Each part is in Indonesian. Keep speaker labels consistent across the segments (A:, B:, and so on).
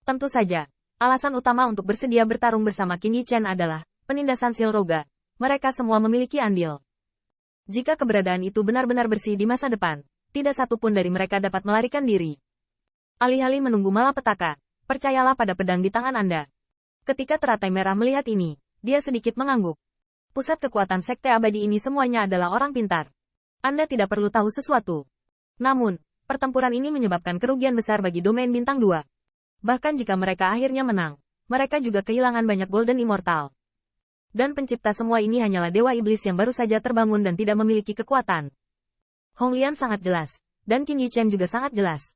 A: Tentu saja, alasan utama untuk bersedia bertarung bersama Qin Yichen adalah penindasan Silroga. Mereka semua memiliki andil. Jika keberadaan itu benar-benar bersih di masa depan, tidak satupun dari mereka dapat melarikan diri. Alih-alih menunggu malapetaka, percayalah pada pedang di tangan Anda. Ketika teratai merah melihat ini, dia sedikit mengangguk. Pusat kekuatan sekte abadi ini semuanya adalah orang pintar. Anda tidak perlu tahu sesuatu. Namun, pertempuran ini menyebabkan kerugian besar bagi domain bintang 2. Bahkan jika mereka akhirnya menang, mereka juga kehilangan banyak Golden Immortal. Dan pencipta semua ini hanyalah Dewa Iblis yang baru saja terbangun dan tidak memiliki kekuatan. Hong Lian sangat jelas, dan Qin Yichen juga sangat jelas.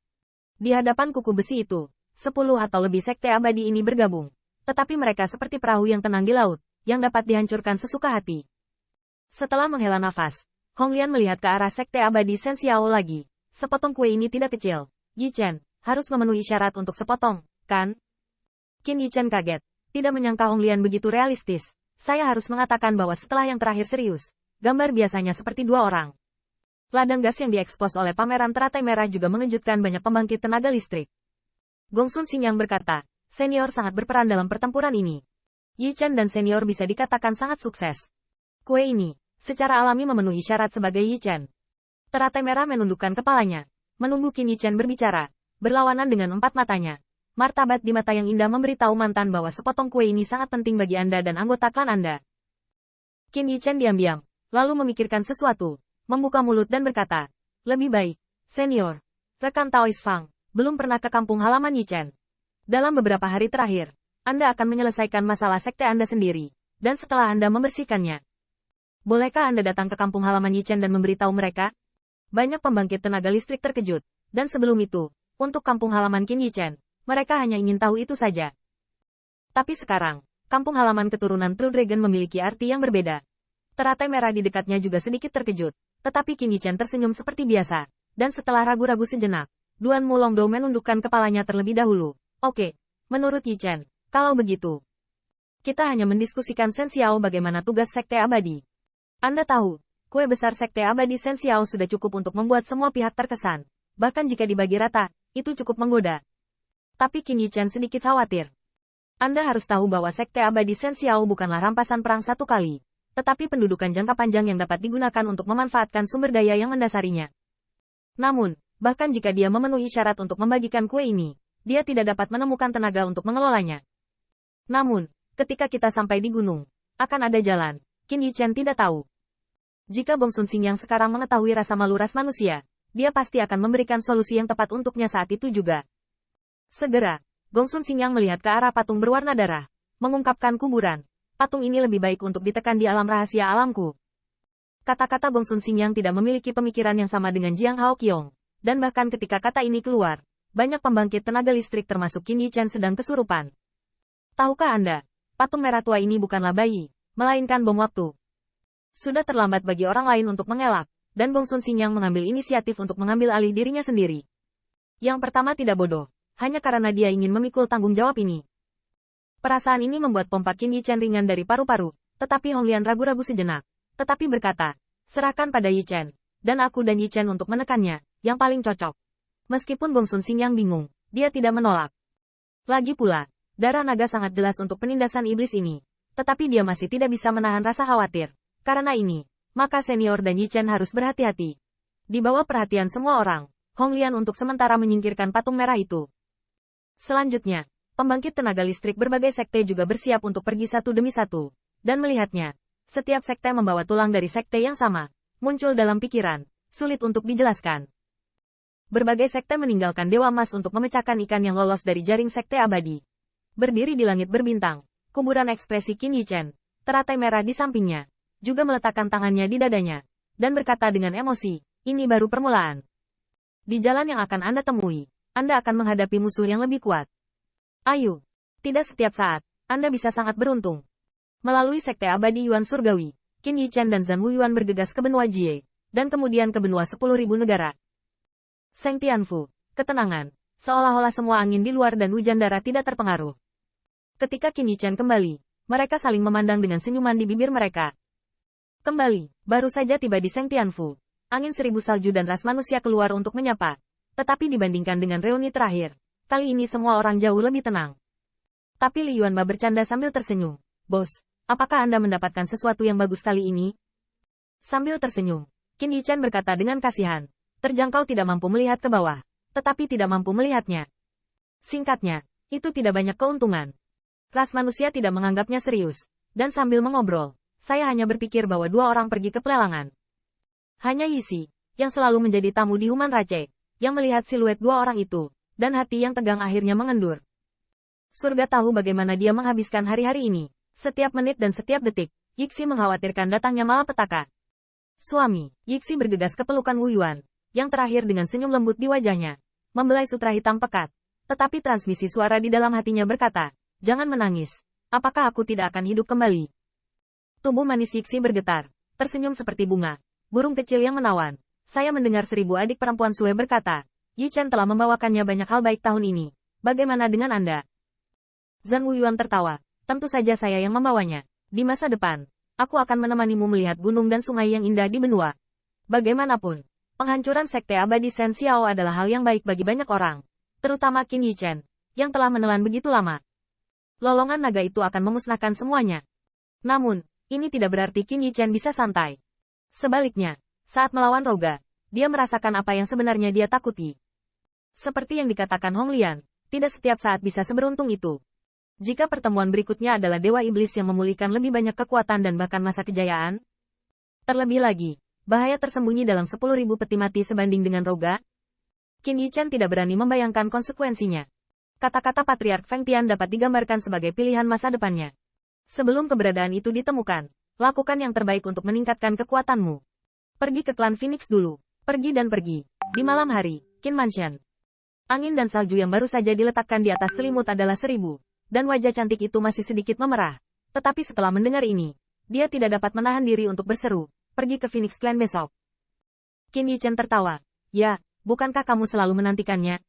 A: Di hadapan kuku besi itu, 10 atau lebih sekte abadi ini bergabung. Tetapi mereka seperti perahu yang tenang di laut, yang dapat dihancurkan sesuka hati. Setelah menghela nafas, Hong Lian melihat ke arah sekte abadi Shen Xiao lagi. Sepotong kue ini tidak kecil. Yichen, harus memenuhi syarat untuk sepotong, kan? Qin Yichen kaget. Tidak menyangka Hong Lian begitu realistis. Saya harus mengatakan bahwa setelah yang terakhir serius, gambar biasanya seperti 2 orang. Ladang gas yang diekspos oleh pameran teratai merah juga mengejutkan banyak pembangkit tenaga listrik. Gongsun Xingyang berkata, senior sangat berperan dalam pertempuran ini. Yichen dan senior bisa dikatakan sangat sukses. Kue ini, secara alami memenuhi syarat sebagai Yichen. Teratai merah menundukkan kepalanya, menunggu Qin Yichen berbicara. Berlawanan dengan 4 matanya. Martabat di mata yang indah memberitahu mantan bahwa sepotong kue ini sangat penting bagi Anda dan anggota klan Anda. Qin Yichen diam-diam, lalu memikirkan sesuatu, membuka mulut dan berkata, lebih baik, senior, rekan Taois Fang, belum pernah ke kampung halaman Yichen. Dalam beberapa hari terakhir, Anda akan menyelesaikan masalah sekte Anda sendiri, dan setelah Anda membersihkannya. Bolehkah Anda datang ke kampung halaman Yichen dan memberitahu mereka? Banyak pembangkit tenaga listrik terkejut, dan sebelum itu, untuk kampung halaman Qin Yichen, mereka hanya ingin tahu itu saja. Tapi sekarang, kampung halaman keturunan True Dragon memiliki arti yang berbeda. Teratai merah di dekatnya juga sedikit terkejut, tetapi Qin Yichen tersenyum seperti biasa, dan setelah ragu-ragu sejenak, Duan Mulongdo menundukkan kepalanya terlebih dahulu. Oke, menurut Yichen, kalau begitu, kita hanya mendiskusikan Shen Xiao bagaimana tugas sekte abadi. Anda tahu, kue besar sekte abadi Shen Xiao sudah cukup untuk membuat semua pihak terkesan. Bahkan jika dibagi rata, itu cukup menggoda. Tapi Qin Yichen sedikit khawatir. Anda harus tahu bahwa sekte abadi Shen Xiao bukanlah rampasan perang satu kali, tetapi pendudukan jangka panjang yang dapat digunakan untuk memanfaatkan sumber daya yang mendasarinya. Namun, bahkan jika dia memenuhi syarat untuk membagikan kue ini, dia tidak dapat menemukan tenaga untuk mengelolanya. Namun, ketika kita sampai di gunung, akan ada jalan. Qin Yichen tidak tahu. Jika Gongsun Xingyang sekarang mengetahui rasa malu ras manusia, dia pasti akan memberikan solusi yang tepat untuknya saat itu juga. Segera, Gongsun Xingyang melihat ke arah patung berwarna darah, mengungkapkan kuburan. Patung ini lebih baik untuk ditekan di alam rahasia alamku. Kata-kata Gongsun Xingyang tidak memiliki pemikiran yang sama dengan Jiang Haoqiong, dan bahkan ketika kata ini keluar, banyak pembangkit tenaga listrik termasuk Qin Yichen sedang kesurupan. Tahukah Anda, patung merah tua ini bukanlah bayi, melainkan bom waktu. Sudah terlambat bagi orang lain untuk mengelak, dan Gongsun Xingyang mengambil inisiatif untuk mengambil alih dirinya sendiri. Yang pertama tidak bodoh, hanya karena dia ingin memikul tanggung jawab ini. Perasaan ini membuat pompa Qin Yichen ringan dari paru-paru, tetapi Hong Lian ragu-ragu sejenak, tetapi berkata, serahkan pada Yichen, dan aku dan Yichen untuk menekannya, yang paling cocok. Meskipun Gongsun Xingyang bingung, dia tidak menolak. Lagi pula, darah naga sangat jelas untuk penindasan iblis ini, tetapi dia masih tidak bisa menahan rasa khawatir. Karena ini, maka senior dan Yichen harus berhati-hati. Di bawah perhatian semua orang, Hong Lian untuk sementara menyingkirkan patung merah itu. Selanjutnya, pembangkit tenaga listrik berbagai sekte juga bersiap untuk pergi satu demi satu. Dan melihatnya, setiap sekte membawa tulang dari sekte yang sama, muncul dalam pikiran, sulit untuk dijelaskan. Berbagai sekte meninggalkan Dewa Emas untuk memecahkan ikan yang lolos dari jaring sekte abadi. Berdiri di langit berbintang, kuburan ekspresi Qin Yichen, teratai merah di sampingnya, juga meletakkan tangannya di dadanya, dan berkata dengan emosi, ini baru permulaan. Di jalan yang akan Anda temui, Anda akan menghadapi musuh yang lebih kuat. Ayo, tidak setiap saat, Anda bisa sangat beruntung. Melalui sekte abadi Yuan Surgawi, Qin Yichen dan Zhang Wuyuan bergegas ke benua Jie, dan kemudian ke benua 10.000 negara. Seng Tianfu, ketenangan, seolah-olah semua angin di luar dan hujan darah tidak terpengaruh. Ketika Qin Yichen kembali, mereka saling memandang dengan senyuman di bibir mereka. Kembali, baru saja tiba di Seng Tianfu. Angin 1000 salju dan ras manusia keluar untuk menyapa. Tetapi dibandingkan dengan reuni terakhir, kali ini semua orang jauh lebih tenang. Tapi Li Yuanba bercanda sambil tersenyum. Bos, apakah Anda mendapatkan sesuatu yang bagus kali ini? Sambil tersenyum, Qin Yichen berkata dengan kasihan. Terjangkau tidak mampu melihat ke bawah, tetapi tidak mampu melihatnya. Singkatnya, itu tidak banyak keuntungan. Ras manusia tidak menganggapnya serius. Dan sambil mengobrol, saya hanya berpikir bahwa dua orang pergi ke pelelangan. Hanya Yixi, yang selalu menjadi tamu di Human Rache, yang melihat siluet dua orang itu, dan hati yang tegang akhirnya mengendur. Surga tahu bagaimana dia menghabiskan hari-hari ini. Setiap menit dan setiap detik, Yixi mengkhawatirkan datangnya malapetaka. Suami, Yixi bergegas ke pelukan Wu Yuan, yang terakhir dengan senyum lembut di wajahnya, membelai sutra hitam pekat. Tetapi transmisi suara di dalam hatinya berkata, jangan menangis. Apakah aku tidak akan hidup kembali? Tubuh manis Yixi bergetar, tersenyum seperti bunga, burung kecil yang menawan. Saya mendengar 1000 adik perempuan Sue berkata, Yi Chen telah membawakannya banyak hal baik tahun ini. Bagaimana dengan Anda? Zhang Wuyuan tertawa. Tentu saja saya yang membawanya. Di masa depan, aku akan menemanimu melihat gunung dan sungai yang indah di benua. Bagaimanapun, penghancuran sekte abadi Shen Xiao adalah hal yang baik bagi banyak orang, terutama Qin Yichen, yang telah menelan begitu lama. Lolongan naga itu akan memusnahkan semuanya. Namun, ini tidak berarti Qin Yichen bisa santai. Sebaliknya, saat melawan Roga, dia merasakan apa yang sebenarnya dia takuti. Seperti yang dikatakan Hong Lian, tidak setiap saat bisa seberuntung itu. Jika pertemuan berikutnya adalah Dewa Iblis yang memulihkan lebih banyak kekuatan dan bahkan masa kejayaan, terlebih lagi, bahaya tersembunyi dalam 10.000 peti mati sebanding dengan Roga, Qin Yichen tidak berani membayangkan konsekuensinya. Kata-kata Patriark Feng Tian dapat digambarkan sebagai pilihan masa depannya. Sebelum keberadaan itu ditemukan, lakukan yang terbaik untuk meningkatkan kekuatanmu. Pergi ke klan Phoenix dulu. Pergi dan pergi. Di malam hari, Qin Mansion. Angin dan salju yang baru saja diletakkan di atas selimut adalah 1000, dan wajah cantik itu masih sedikit memerah. Tetapi setelah mendengar ini, dia tidak dapat menahan diri untuk berseru, pergi ke Phoenix Clan besok. Qin Yichen tertawa. Ya, bukankah kamu selalu menantikannya?